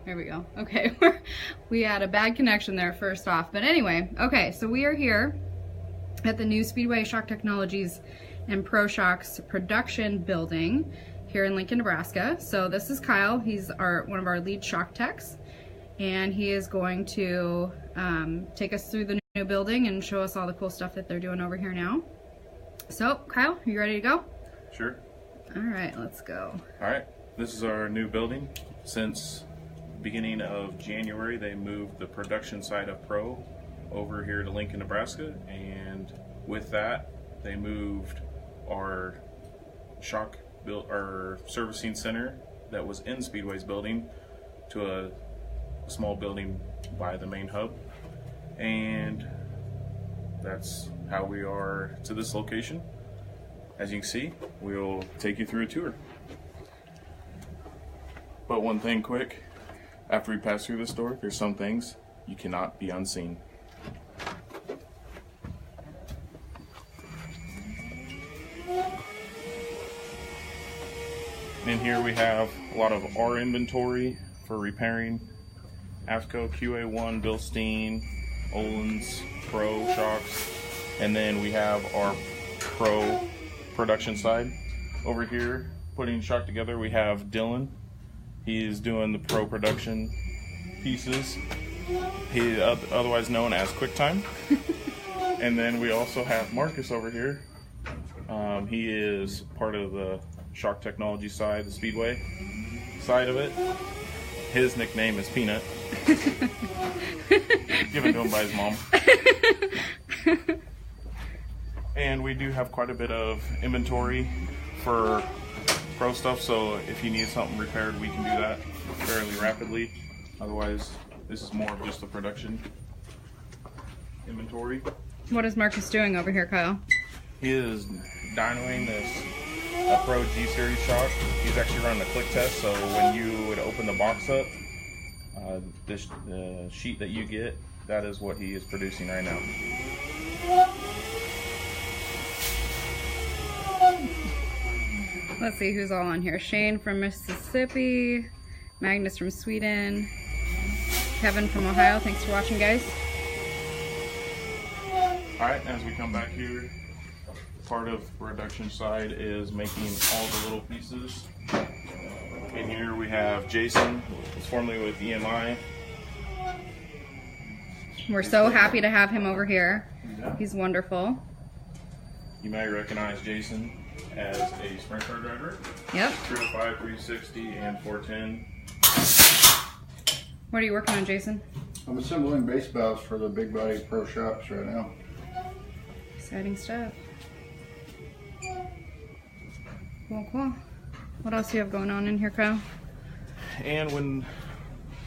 There we go. Okay, we had a bad connection there first off. But anyway, okay, so we are here at the new Speedway Shock Technologies and Pro Shocks production building here in Lincoln, Nebraska. So this is Kyle. He's one of our lead shock techs, and he is going to take us through the new building and show us all the cool stuff that they're doing over here now. So, Kyle, are you ready to go? Sure. All right, let's go. All right, this is our new building. Since beginning of January, they moved the production side of Pro over here to Lincoln, Nebraska, and with that, they moved our servicing center that was in Speedway's building to a small building by the main hub, and that's how we are to this location. As you can see, we'll take you through a tour. But one thing quick, after we pass through this door, there's some things you cannot be unseen. In here we have a lot of our inventory for repairing AFCO, QA1, Bilstein, Olin's, Pro shocks, and then we have our Pro production side. Over here, putting shock together, we have Dylan. He is doing the Pro production pieces. He is otherwise known as QuickTime. And then we also have Marcus over here. He is part of the shock technology side, the Speedway side of it. His nickname is Peanut. Given to him by his mom. And we do have quite a bit of inventory for Pro stuff, so if you need something repaired, we can do that fairly rapidly. Otherwise, this is more of just the production inventory. What is Marcus doing over here, Kyle? He is dynoing this Pro G Series shock. He's actually running a click test, so when you would open the box up, the sheet that you get, that is what he is producing right now. Let's see who's all on here. Shane from Mississippi, Magnus from Sweden, Kevin from Ohio. Thanks for watching, guys. Alright, as we come back here, part of the production side is making all the little pieces. In here we have Jason, who's formerly with EMI. We're so happy to have him over here. Yeah. He's wonderful. You may recognize Jason as a sprint car driver. Yep. 305, 360, and 410. What are you working on, Jason? I'm assembling base valves for the big body Pro shops right now. Exciting stuff. Cool, cool. What else do you have going on in here, Kyle? And when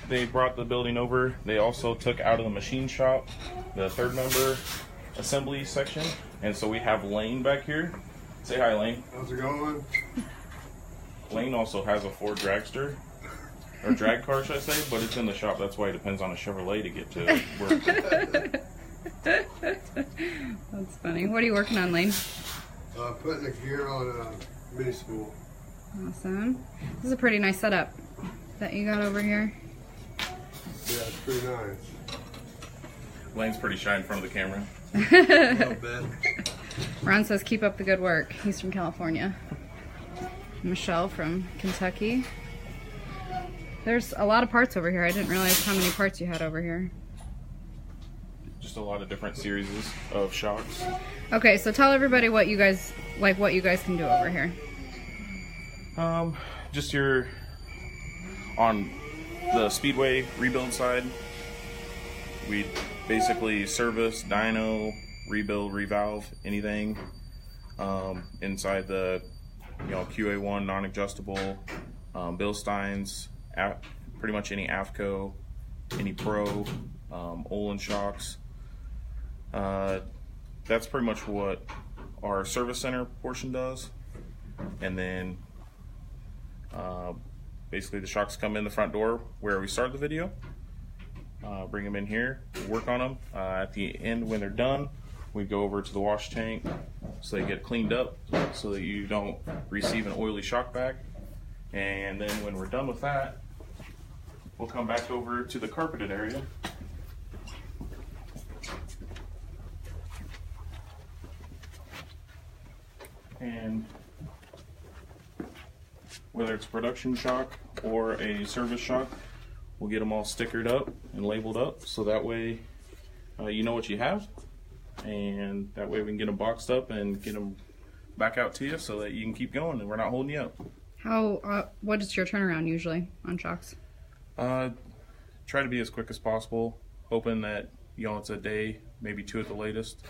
they brought the building over, they also took out of the machine shop the third member assembly section, and so we have Lane back here. Say hi, Lane. How's it going? Lane also has a Ford dragster, or drag car, should I say, but it's in the shop. That's why it depends on a Chevrolet to get to work. That's funny. What are you working on, Lane? Putting the gear on a mini spool. Awesome. This is a pretty nice setup that you got over here. Yeah, it's pretty nice. Lane's pretty shy in front of the camera. A little bit. Ron says keep up the good work. He's from California. Michelle from Kentucky. There's a lot of parts over here. I didn't realize how many parts you had over here. Just a lot of different series of shocks. Okay, so tell everybody what you guys can do over here. Just on the Speedway rebuild side, we basically service, dyno, rebuild, revalve, anything inside the QA1 non-adjustable, Bilsteins, pretty much any AFCO, any Pro, Olin shocks. That's pretty much what our service center portion does, and then basically the shocks come in the front door where we start the video, bring them in here, work on them. At the end, when they're done, we go over to the wash tank so they get cleaned up so that you don't receive an oily shock back. And then when we're done with that, we'll come back over to the carpeted area. And whether it's production shock or a service shock, we'll get them all stickered up and labeled up, so that way you know what you have, and that way we can get them boxed up and get them back out to you so that you can keep going and we're not holding you up. What is your turnaround usually on shocks? Try to be as quick as possible, hoping that, you know, it's a day, maybe 2 at the latest,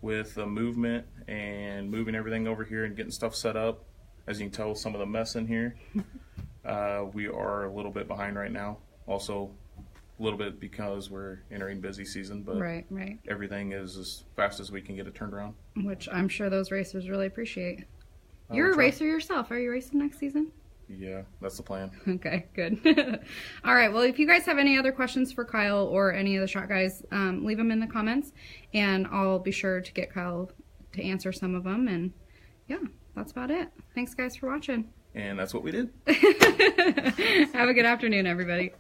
with the movement and moving everything over here and getting stuff set up. As you can tell, some of the mess in here. We are a little bit behind right now. Also, a little bit because we're entering busy season, but right. everything is as fast as we can get it turned around. Which I'm sure those racers really appreciate. You're a racer yourself. Are you racing next season? Yeah, that's the plan. Okay, good. All right, well, if you guys have any other questions for Kyle or any of the shot guys, leave them in the comments, and I'll be sure to get Kyle to answer some of them. And yeah, that's about it. Thanks, guys, for watching. And that's what we did. Have a good afternoon, everybody.